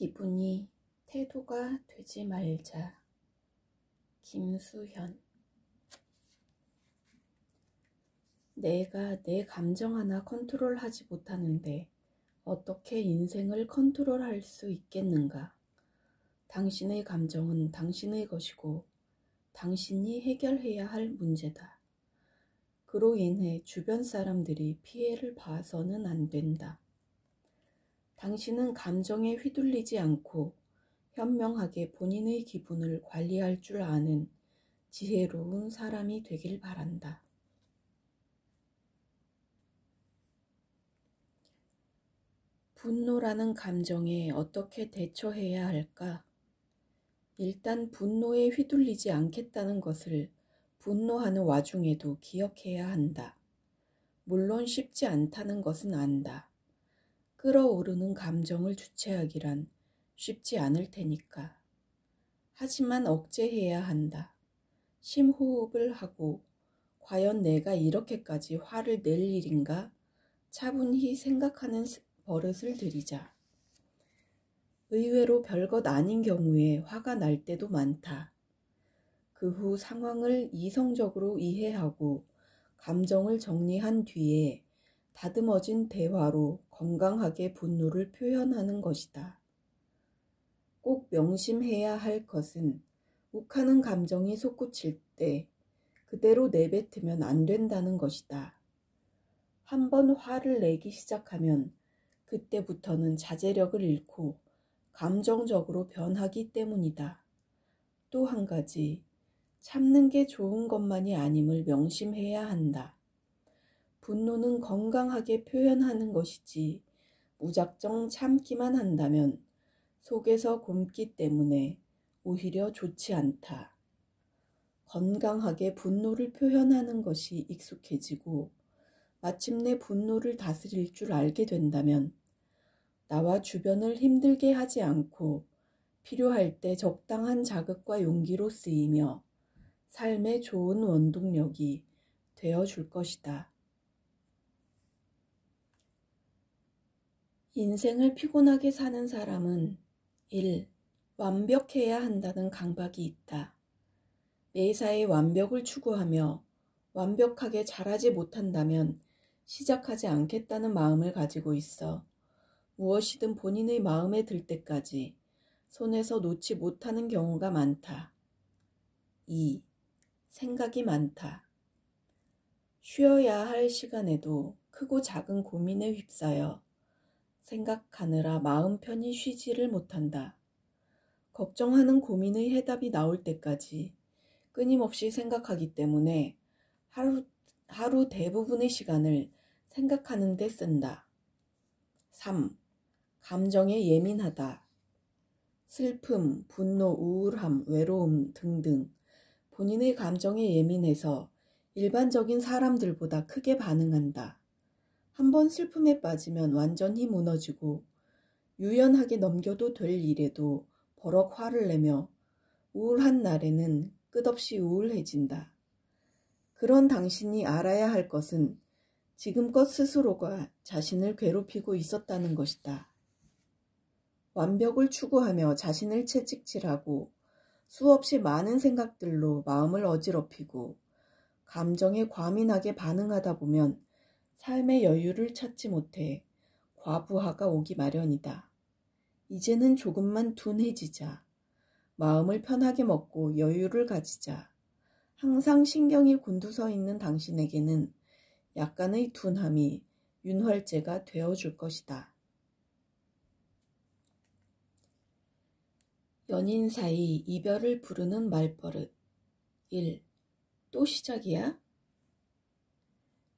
기분이 태도가 되지 말자. 김수현. 내가 내 감정 하나 컨트롤하지 못하는데 어떻게 인생을 컨트롤할 수 있겠는가? 당신의 감정은 당신의 것이고 당신이 해결해야 할 문제다. 그로 인해 주변 사람들이 피해를 봐서는 안 된다. 당신은 감정에 휘둘리지 않고 현명하게 본인의 기분을 관리할 줄 아는 지혜로운 사람이 되길 바란다. 분노라는 감정에 어떻게 대처해야 할까? 일단 분노에 휘둘리지 않겠다는 것을 분노하는 와중에도 기억해야 한다. 물론 쉽지 않다는 것은 안다. 끓어오르는 감정을 주체하기란 쉽지 않을 테니까. 하지만 억제해야 한다. 심호흡을 하고 과연 내가 이렇게까지 화를 낼 일인가? 차분히 생각하는 버릇을 들이자. 의외로 별것 아닌 경우에 화가 날 때도 많다. 그 후 상황을 이성적으로 이해하고 감정을 정리한 뒤에 다듬어진 대화로 건강하게 분노를 표현하는 것이다. 꼭 명심해야 할 것은 욱하는 감정이 솟구칠 때 그대로 내뱉으면 안 된다는 것이다. 한번 화를 내기 시작하면 그때부터는 자제력을 잃고 감정적으로 변하기 때문이다. 또 한 가지, 참는 게 좋은 것만이 아님을 명심해야 한다. 분노는 건강하게 표현하는 것이지 무작정 참기만 한다면 속에서 곪기 때문에 오히려 좋지 않다. 건강하게 분노를 표현하는 것이 익숙해지고 마침내 분노를 다스릴 줄 알게 된다면 나와 주변을 힘들게 하지 않고 필요할 때 적당한 자극과 용기로 쓰이며 삶의 좋은 원동력이 되어줄 것이다. 인생을 피곤하게 사는 사람은 1. 완벽해야 한다는 강박이 있다. 매사에 완벽을 추구하며 완벽하게 잘하지 못한다면 시작하지 않겠다는 마음을 가지고 있어 무엇이든 본인의 마음에 들 때까지 손에서 놓지 못하는 경우가 많다. 2. 생각이 많다. 쉬어야 할 시간에도 크고 작은 고민에 휩싸여 생각하느라 마음 편히 쉬지를 못한다. 걱정하는 고민의 해답이 나올 때까지 끊임없이 생각하기 때문에 하루 대부분의 시간을 생각하는 데 쓴다. 3. 감정에 예민하다. 슬픔, 분노, 우울함, 외로움 등등 본인의 감정에 예민해서 일반적인 사람들보다 크게 반응한다. 한번 슬픔에 빠지면 완전히 무너지고 유연하게 넘겨도 될 일에도 버럭 화를 내며 우울한 날에는 끝없이 우울해진다. 그런 당신이 알아야 할 것은 지금껏 스스로가 자신을 괴롭히고 있었다는 것이다. 완벽을 추구하며 자신을 채찍질하고 수없이 많은 생각들로 마음을 어지럽히고 감정에 과민하게 반응하다 보면 삶의 여유를 찾지 못해 과부하가 오기 마련이다. 이제는 조금만 둔해지자. 마음을 편하게 먹고 여유를 가지자. 항상 신경이 곤두서 있는 당신에게는 약간의 둔함이 윤활제가 되어줄 것이다. 연인 사이 이별을 부르는 말버릇. 1. 또 시작이야?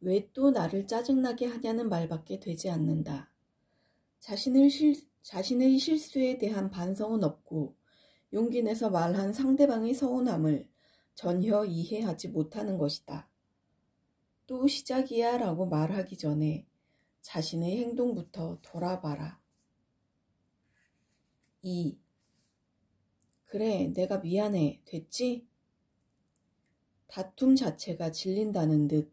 왜 또 나를 짜증나게 하냐는 말밖에 되지 않는다. 자신의 실수에 대한 반성은 없고 용기 내서 말한 상대방의 서운함을 전혀 이해하지 못하는 것이다. 또 시작이야 라고 말하기 전에 자신의 행동부터 돌아봐라. 2. 그래, 내가 미안해. 됐지? 다툼 자체가 질린다는 듯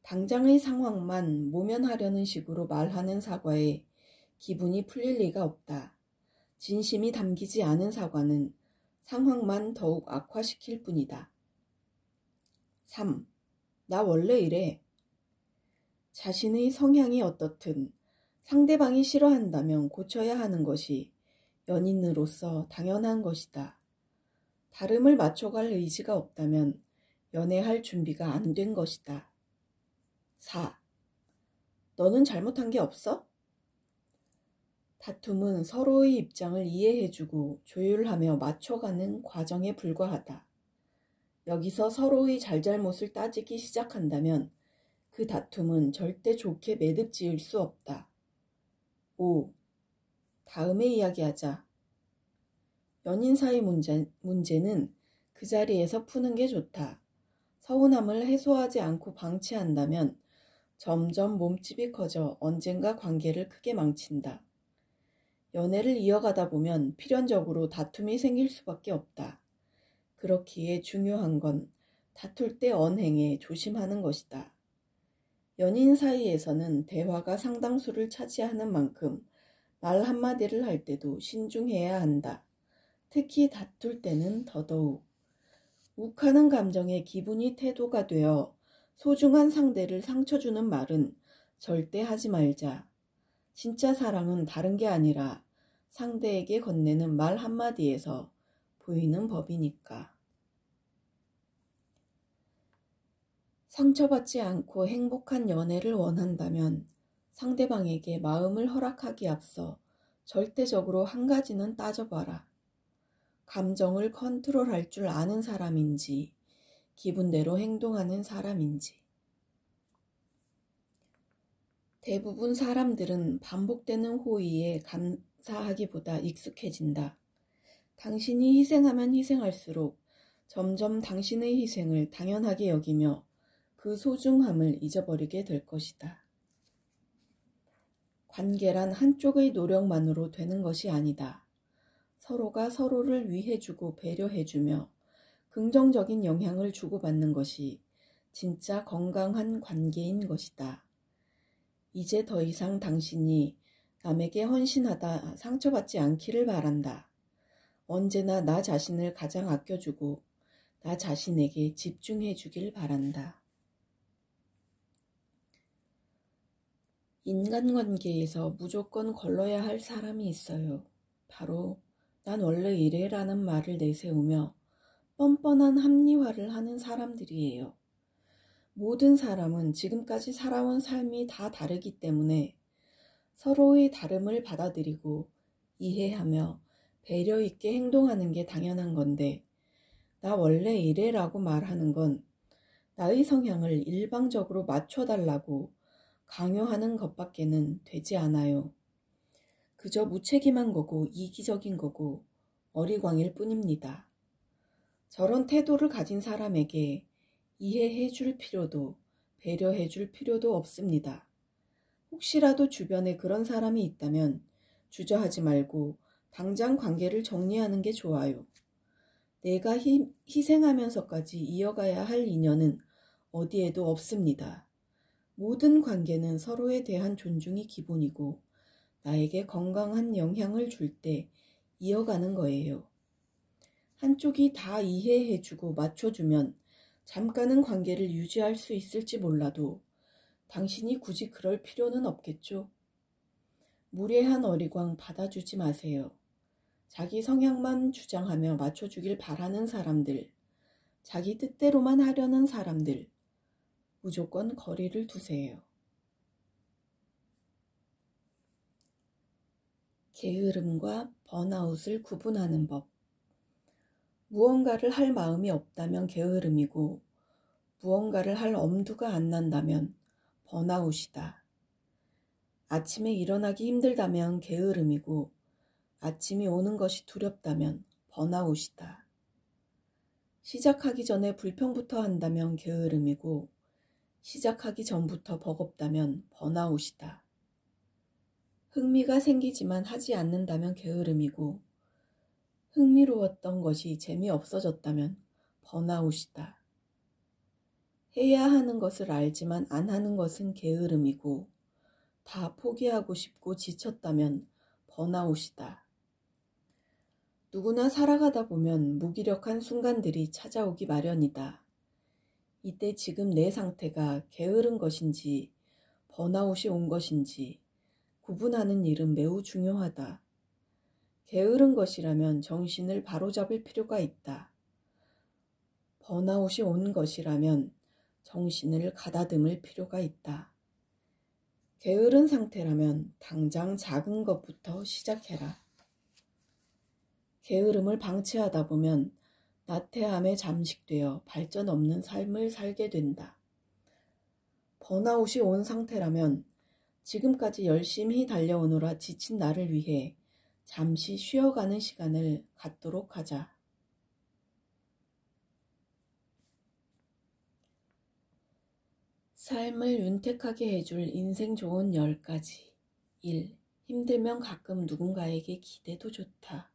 당장의 상황만 모면하려는 식으로 말하는 사과에 기분이 풀릴 리가 없다. 진심이 담기지 않은 사과는 상황만 더욱 악화시킬 뿐이다. 3. 나 원래 이래. 자신의 성향이 어떻든 상대방이 싫어한다면 고쳐야 하는 것이 연인으로서 당연한 것이다. 다름을 맞춰갈 의지가 없다면 연애할 준비가 안 된 것이다. 4. 너는 잘못한 게 없어? 다툼은 서로의 입장을 이해해주고 조율하며 맞춰가는 과정에 불과하다. 여기서 서로의 잘잘못을 따지기 시작한다면 그 다툼은 절대 좋게 매듭 지을 수 없다. 5. 다음에 이야기하자. 연인 사이 문제는 그 자리에서 푸는 게 좋다. 서운함을 해소하지 않고 방치한다면 점점 몸집이 커져 언젠가 관계를 크게 망친다. 연애를 이어가다 보면 필연적으로 다툼이 생길 수밖에 없다. 그렇기에 중요한 건 다툴 때 언행에 조심하는 것이다. 연인 사이에서는 대화가 상당수를 차지하는 만큼 말 한마디를 할 때도 신중해야 한다. 특히 다툴 때는 더더욱. 욱하는 감정에 기분이 태도가 되어 소중한 상대를 상처 주는 말은 절대 하지 말자. 진짜 사랑은 다른 게 아니라 상대에게 건네는 말 한마디에서 보이는 법이니까. 상처받지 않고 행복한 연애를 원한다면 상대방에게 마음을 허락하기 앞서 절대적으로 한 가지는 따져봐라. 감정을 컨트롤할 줄 아는 사람인지, 기분대로 행동하는 사람인지. 대부분 사람들은 반복되는 호의에 감사하기보다 익숙해진다. 당신이 희생하면 희생할수록 점점 당신의 희생을 당연하게 여기며 그 소중함을 잊어버리게 될 것이다. 관계란 한쪽의 노력만으로 되는 것이 아니다. 서로가 서로를 위해주고 배려해주며 긍정적인 영향을 주고받는 것이 진짜 건강한 관계인 것이다. 이제 더 이상 당신이 남에게 헌신하다 상처받지 않기를 바란다. 언제나 나 자신을 가장 아껴주고 나 자신에게 집중해주길 바란다. 인간관계에서 무조건 걸러야 할 사람이 있어요. 바로 난 원래 이래라는 말을 내세우며 뻔뻔한 합리화를 하는 사람들이에요. 모든 사람은 지금까지 살아온 삶이 다 다르기 때문에 서로의 다름을 받아들이고 이해하며 배려 있게 행동하는 게 당연한 건데, 나 원래 이래라고 말하는 건 나의 성향을 일방적으로 맞춰달라고 강요하는 것밖에는 되지 않아요. 그저 무책임한 거고 이기적인 거고 어리광일 뿐입니다. 저런 태도를 가진 사람에게 이해해 줄 필요도 배려해 줄 필요도 없습니다. 혹시라도 주변에 그런 사람이 있다면 주저하지 말고 당장 관계를 정리하는 게 좋아요. 내가 희생하면서까지 이어가야 할 인연은 어디에도 없습니다. 모든 관계는 서로에 대한 존중이 기본이고 나에게 건강한 영향을 줄 때 이어가는 거예요. 한쪽이 다 이해해주고 맞춰주면 잠깐은 관계를 유지할 수 있을지 몰라도 당신이 굳이 그럴 필요는 없겠죠. 무례한 어리광 받아주지 마세요. 자기 성향만 주장하며 맞춰주길 바라는 사람들, 자기 뜻대로만 하려는 사람들, 무조건 거리를 두세요. 게으름과 번아웃을 구분하는 법. 무언가를 할 마음이 없다면 게으름이고 무언가를 할 엄두가 안 난다면 번아웃이다. 아침에 일어나기 힘들다면 게으름이고 아침이 오는 것이 두렵다면 번아웃이다. 시작하기 전에 불평부터 한다면 게으름이고 시작하기 전부터 버겁다면 번아웃이다. 흥미가 생기지만 하지 않는다면 게으름이고 흥미로웠던 것이 재미없어졌다면 번아웃이다. 해야 하는 것을 알지만 안 하는 것은 게으름이고 다 포기하고 싶고 지쳤다면 번아웃이다. 누구나 살아가다 보면 무기력한 순간들이 찾아오기 마련이다. 이때 지금 내 상태가 게으른 것인지 번아웃이 온 것인지 구분하는 일은 매우 중요하다. 게으른 것이라면 정신을 바로잡을 필요가 있다. 번아웃이 온 것이라면 정신을 가다듬을 필요가 있다. 게으른 상태라면 당장 작은 것부터 시작해라. 게으름을 방치하다 보면 나태함에 잠식되어 발전 없는 삶을 살게 된다. 번아웃이 온 상태라면 지금까지 열심히 달려오느라 지친 나를 위해 잠시 쉬어가는 시간을 갖도록 하자. 삶을 윤택하게 해줄 인생 좋은 10가지. 1. 힘들면 가끔 누군가에게 기대도 좋다.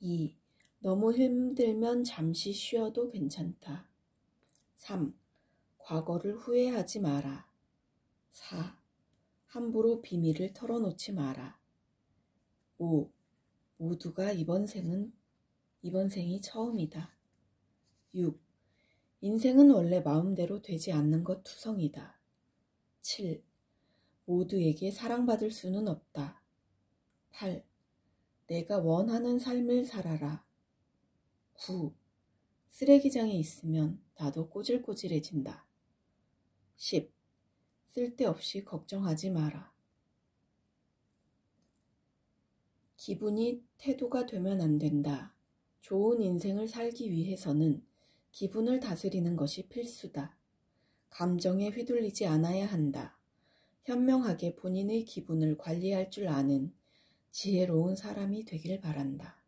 2. 너무 힘들면 잠시 쉬어도 괜찮다. 3. 과거를 후회하지 마라. 4. 함부로 비밀을 털어놓지 마라. 5. 모두가 이번 생이 처음이다. 6. 인생은 원래 마음대로 되지 않는 것 투성이다. 7. 모두에게 사랑받을 수는 없다. 8. 내가 원하는 삶을 살아라. 9. 쓰레기장에 있으면 나도 꼬질꼬질해진다. 10. 쓸데없이 걱정하지 마라. 기분이 태도가 되면 안 된다. 좋은 인생을 살기 위해서는 기분을 다스리는 것이 필수다. 감정에 휘둘리지 않아야 한다. 현명하게 본인의 기분을 관리할 줄 아는 지혜로운 사람이 되길 바란다.